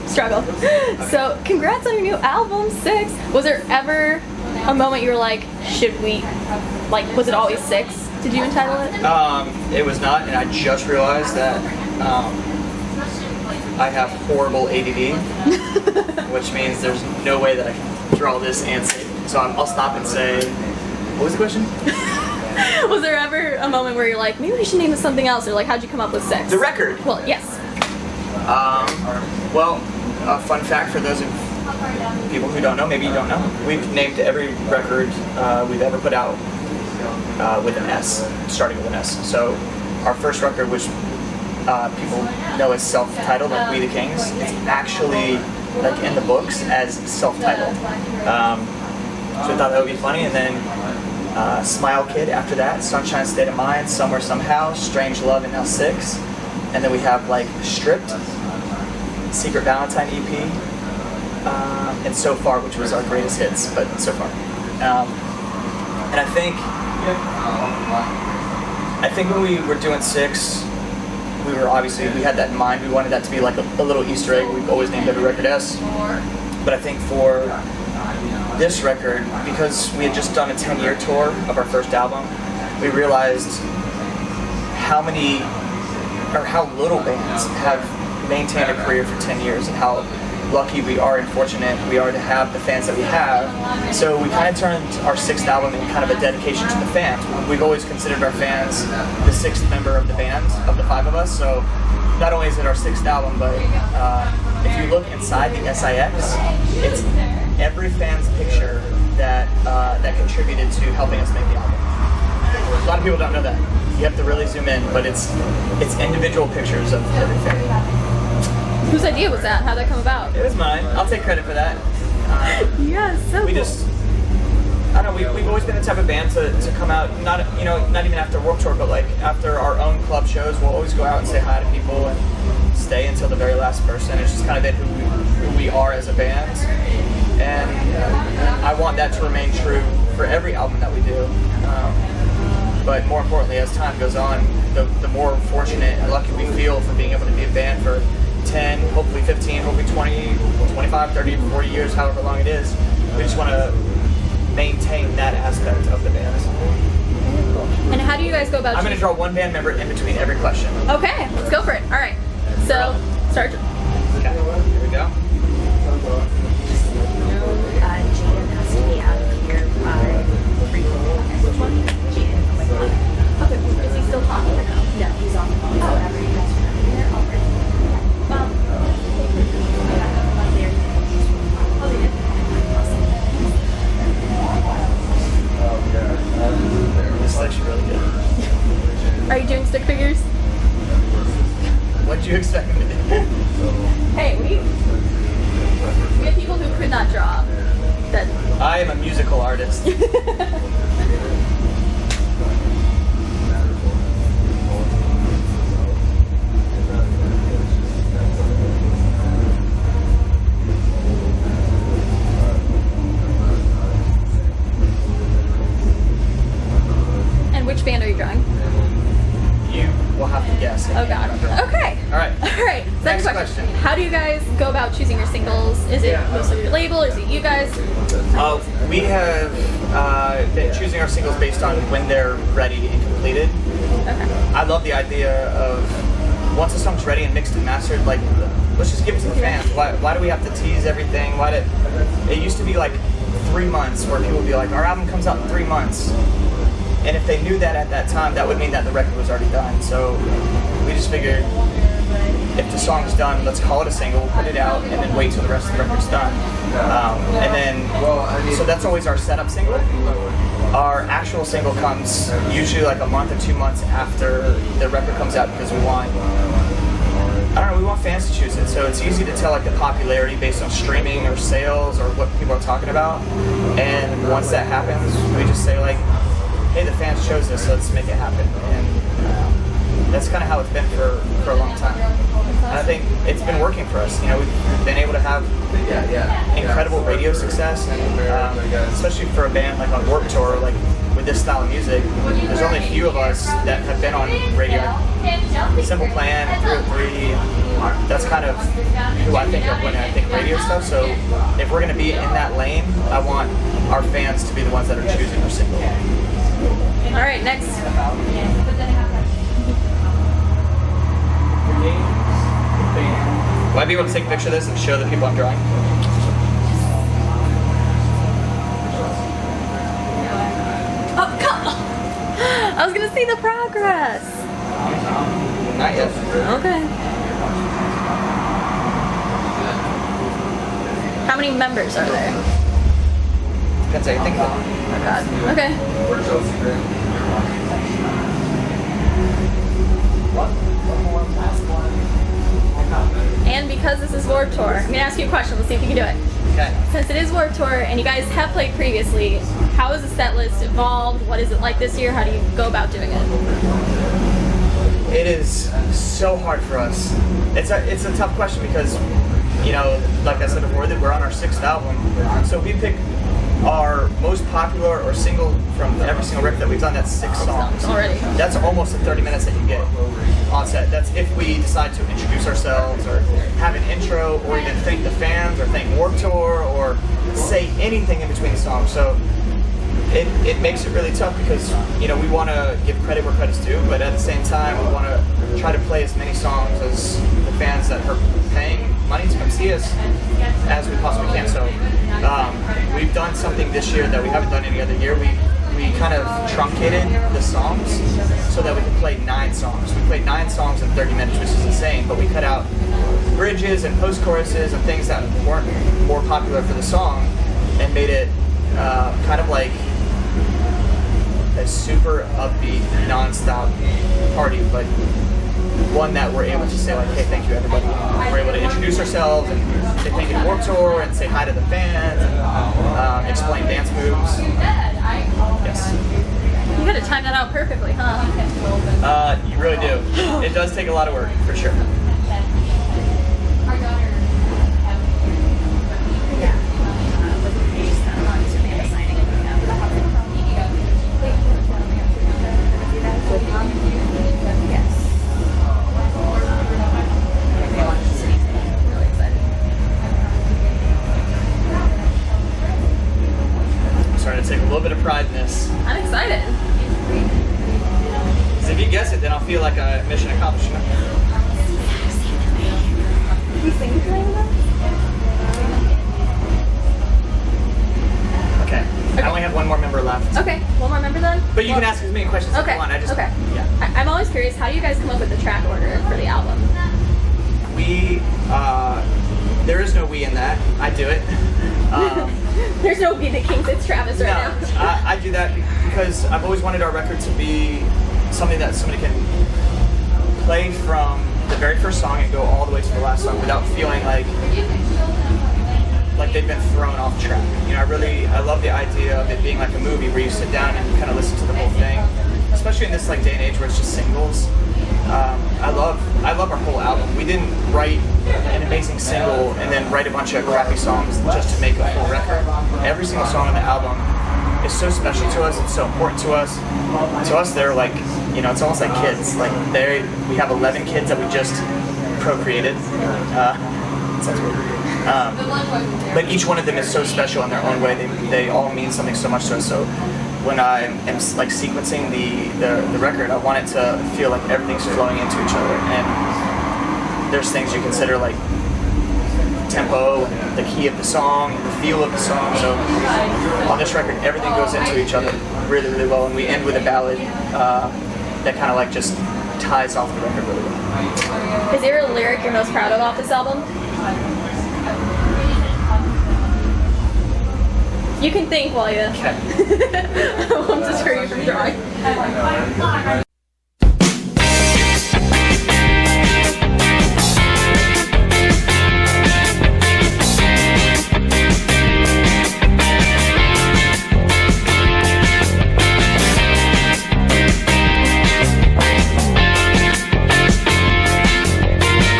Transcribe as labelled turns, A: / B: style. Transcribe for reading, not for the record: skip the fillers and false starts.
A: struggle. So, congrats on your new album, 6. Was there ever a moment you were like, should we, like, was it always 6? Did you entitle it?
B: It was not, and I just realized that I have horrible ADD, which means there's no way that I can draw this and say it. So I'll stop and say, what was the question?
A: Was there ever a moment where you're like, maybe we should name it something else, or like, how'd you come up with 6?
B: The record.
A: Well, yes.
B: Well, a fun fact for those of people who don't know, maybe you don't know, we've named every record we've ever put out with an S, starting with an S. So our first record, which people know as self-titled, like We the Kings, it's actually like in the books as self-titled. So I thought that would be funny, and then Smile Kid after that, Sunshine State of Mind, Somewhere Somehow, Strange Love, and now 6. And then we have like Stripped, Secret Valentine EP, and So Far, which was our greatest hits, but so far. And I think when we were doing 6, we had that in mind. We wanted that to be like a little Easter egg. We've always named every record S. But I think for this record, because we had just done a 10-year tour of our first album, we realized how little bands have maintained a career for 10 years and how lucky we are and fortunate we are to have the fans that we have. So we kind of turned our 6th album into kind of a dedication to the fans. We've always considered our fans the 6th member of the band, of the 5 of us. So not only is it our 6th album, but if you look inside the SIX, it's every fan's picture that contributed to helping us make the album. A lot of people don't know that. You have to really zoom in, but it's individual pictures of every fan.
A: Whose idea was that? How'd that come about?
B: It was mine. I'll take credit for that.
A: Yeah, so
B: we
A: cool.
B: I don't know, we've always been the type of band to come out, not even after Warped Tour, but like after our own club shows, we'll always go out and say hi to people and stay until the very last person. It's just kind of been who we are as a band. And I want that to remain true for every album that we do. But more importantly, as time goes on, the more fortunate and lucky we feel for being able to be a band for 10, hopefully 15, hopefully 20, 25, 30, 40 years, however long it is. We just want to maintain that aspect of the band.
A: And how do you guys go about
B: I'm going to draw one band member in between every question.
A: Okay, let's go for it. All right. So, start.
B: Okay, here we go.
C: Gian has to be out of here by 3.
A: Which one?
C: Gian.
A: Okay, is he still talking or no?
C: No, he's on the phone. Whenever he gets from here, I'll bring him.
B: This is actually really good.
A: Are you doing stick figures?
B: What did you expect me to do?
A: Hey, we have people who could not draw. That
B: I am a musical artist.
A: And which band are you drawing?
B: You will have to guess.
A: Oh God. Okay.
B: All right.
A: All right. Second
B: Next
A: question.
B: question.
A: How do you guys go about choosing your singles? Is it mostly your label, or is it you guys?
B: We have been choosing our singles based on when they're ready and completed.
A: Okay.
B: I love the idea of once a song's ready and mixed and mastered, like, let's just give it to the fans. Why do we have to tease everything? It used to be like 3 months where people would be like, our album comes out in 3 months. And if they knew that at that time, that would mean that the record was already done. So we just figured, if the song's done, let's call it a single, put it out, and then wait till the rest of the record's done. And then, so that's always our setup single. Our actual single comes usually like a month or 2 months after the record comes out, because we want fans to choose it. So it's easy to tell like the popularity based on streaming or sales or what people are talking about. And once that happens, we just say like, hey, the fans chose this, so let's make it happen. And that's kind of how it's been for a long time. And I think it's been working for us. We've been able to have incredible radio success, and especially for a band like on Warped Tour, like with this style of music, there's only a few of us that have been on radio. Simple Plan, 303, that's kind of who I think of when I think radio stuff. So if we're going to be in that lane, I want our fans to be the ones that are choosing our single.
A: All right, next.
B: Will I be able to take a picture of this and show the people I'm drawing?
A: Oh, come on. I was gonna see the progress.
B: Not yet.
A: Okay. How many members are there?
B: Depends how you think about it.
A: Oh God. Okay. And because this is Warped Tour, I'm gonna ask you a question. Let's see if you can do it.
B: Okay.
A: Since it is Warped Tour and you guys have played previously, how has the set list evolved? What is it like this year? How do you go about doing it?
B: It is so hard for us. It's a tough question because, you know, like I said before, that we're on our 6th album, so we pick our most popular or single from every single record that we've done. That's 6 songs
A: Already.
B: That's almost the 30 minutes that you get on set. That's if we decide to introduce ourselves or have an intro or even thank the fans or thank Warped Tour or say anything in between the songs. So it makes it really tough because, you know, we want to give credit where credit's due, but at the same time we want to try to play as many songs as the fans that are paying money to come see us as we possibly can. So we've done something this year that we haven't done any other year. We kind of truncated the songs so that we could play 9 songs. We played 9 songs in 30 minutes, which is insane, but we cut out bridges and post-choruses and things that weren't more popular for the song and made it kind of like a super upbeat, non-stop party, but one that we're able to say like, hey, thank you everybody. We're able to introduce ourselves and say thank you to Warped Tour and say hi to the fans and explain dance moves. Yes.
A: You gotta time that out perfectly, huh?
B: You really do. It does take a lot of work, for sure. Starting to take a little bit of pride in this.
A: I'm excited.
B: Because if you guess it, then I'll feel like a mission accomplished. Okay. I only have one more member left.
A: Okay, one more member then?
B: But you can ask as many questions as
A: Okay,
B: you want. I just,
A: okay.
B: Yeah.
A: I'm always curious, how do you guys come up with the track order for the album?
B: We, there is no we in that. I do it.
A: There's no be the Kings, it's Travis right now.
B: I do that because I've always wanted our record to be something that somebody can play from the very first song and go all the way to the last song without feeling like they've been thrown off track. You know, I love the idea of it being like a movie where you sit down and kind of listen to the whole thing, especially in this like day and age where it's just singles. I love our whole album. We didn't write an amazing single and then write a bunch of crappy songs just to make a full record. Every single song on the album is so special to us. It's so important to us. To us, they're like, you know, it's almost like kids. Like we have 11 kids that we just procreated. Sounds weird. But each one of them is so special in their own way. They all mean something so much to us. So when I am like sequencing the record, I want it to feel like everything's flowing into each other. And there's things you consider like tempo, and the key of the song, and the feel of the song. So on this record, everything goes into each other really, really well. And we end with a ballad that kind of like just ties off the record really well.
A: Is there a lyric you're most proud of off this album? You can think while you...
B: Okay.
A: I won't deter you from drawing.